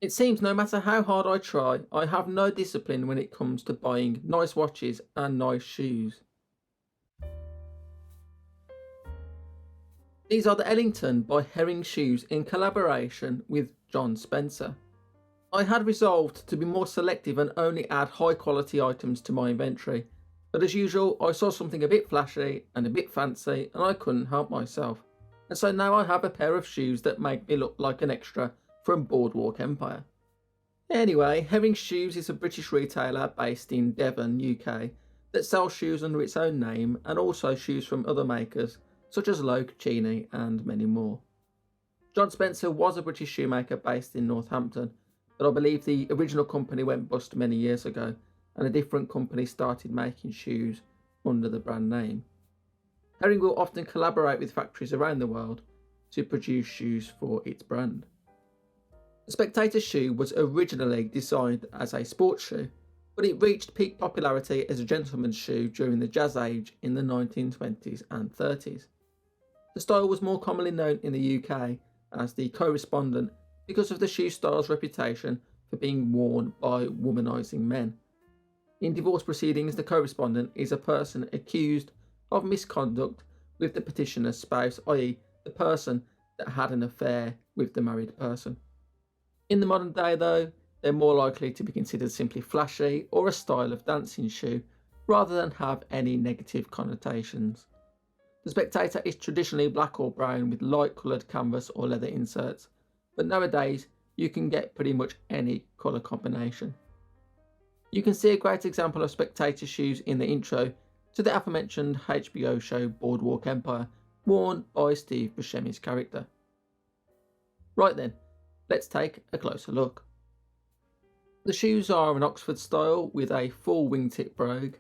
It seems no matter how hard I try, I have no discipline when it comes to buying nice watches and nice shoes. These are the Ellington by Herring shoes in collaboration with John Spencer. I had resolved to be more selective and only add high quality items to my inventory, but as usual I saw something a bit flashy and a bit fancy and I couldn't help myself. And so now I have a pair of shoes that make me look like an extra from Boardwalk Empire. Anyway, Herring Shoes is a British retailer based in Devon, UK, that sells shoes under its own name and also shoes from other makers such as Loke, Cheney and many more. John Spencer was a British shoemaker based in Northampton, but I believe the original company went bust many years ago and a different company started making shoes under the brand name. Herring will often collaborate with factories around the world to produce shoes for its brand. The Spectator shoe was originally designed as a sports shoe, but it reached peak popularity as a gentleman's shoe during the Jazz Age in the 1920s and 30s. The style was more commonly known in the UK as the correspondent because of the shoe style's reputation for being worn by womanising men. In divorce proceedings, the correspondent is a person accused of misconduct with the petitioner's spouse, i.e. the person that had an affair with the married person. In the modern day though, they're more likely to be considered simply flashy or a style of dancing shoe rather than have any negative connotations. The Spectator is traditionally black or brown with light coloured canvas or leather inserts, but nowadays you can get pretty much any colour combination. You can see a great example of Spectator shoes in the intro to the aforementioned HBO show Boardwalk Empire, worn by Steve Buscemi's character. Right then, let's take a closer look. The shoes are an Oxford style with a full wingtip brogue.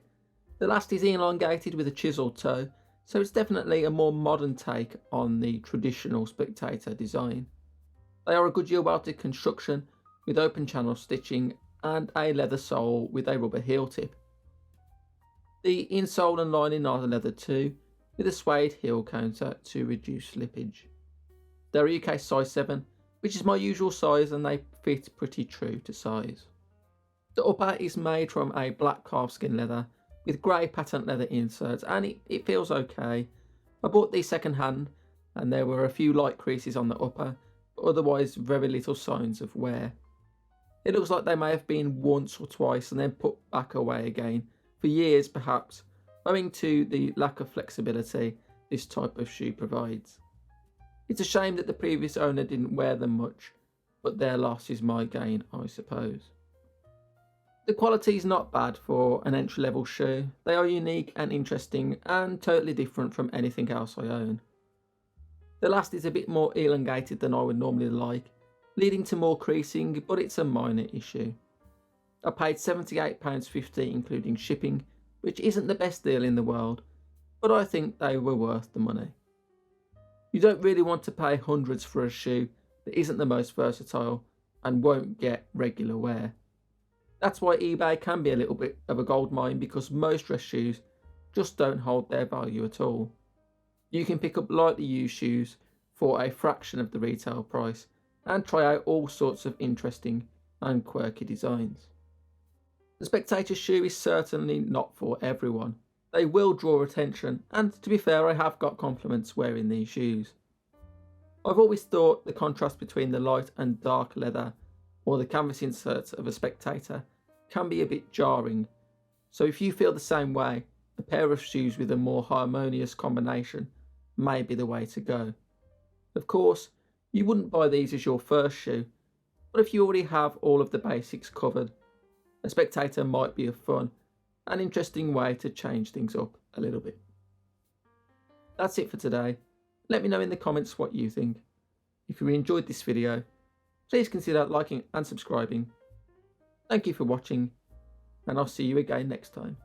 The last is elongated with a chiselled toe, so it's definitely a more modern take on the traditional Spectator design. They are a Goodyear welded construction with open channel stitching and a leather sole with a rubber heel tip. The insole and lining are leather too, with a suede heel counter to reduce slippage. They're a UK size 7, which is my usual size, and they fit pretty true to size. The upper is made from a black calfskin leather with grey patent leather inserts, and it feels okay. I bought these second hand and there were a few light creases on the upper, but otherwise very little signs of wear. It looks like they may have been once or twice and then put back away again, for years perhaps, owing to the lack of flexibility this type of shoe provides. It's a shame that the previous owner didn't wear them much, but their loss is my gain, I suppose. The quality is not bad for an entry-level shoe. They are unique and interesting and totally different from anything else I own. The last is a bit more elongated than I would normally like, leading to more creasing, but it's a minor issue. I paid £78.50 including shipping, which isn't the best deal in the world, but I think they were worth the money. You don't really want to pay hundreds for a shoe that isn't the most versatile and won't get regular wear. That's why eBay can be a little bit of a goldmine, because most dress shoes just don't hold their value at all. You can pick up lightly used shoes for a fraction of the retail price and try out all sorts of interesting and quirky designs. The Spectator shoe is certainly not for everyone. They will draw attention, and to be fair, I have got compliments wearing these shoes. I've always thought the contrast between the light and dark leather or the canvas inserts of a Spectator can be a bit jarring, so if you feel the same way, a pair of shoes with a more harmonious combination may be the way to go. Of course, you wouldn't buy these as your first shoe, but if you already have all of the basics covered, a Spectator might be a fun and interesting way to change things up a little bit. That's it for today. Let me know in the comments what you think. If you enjoyed this video, please consider liking and subscribing. Thank you for watching, and I'll see you again next time.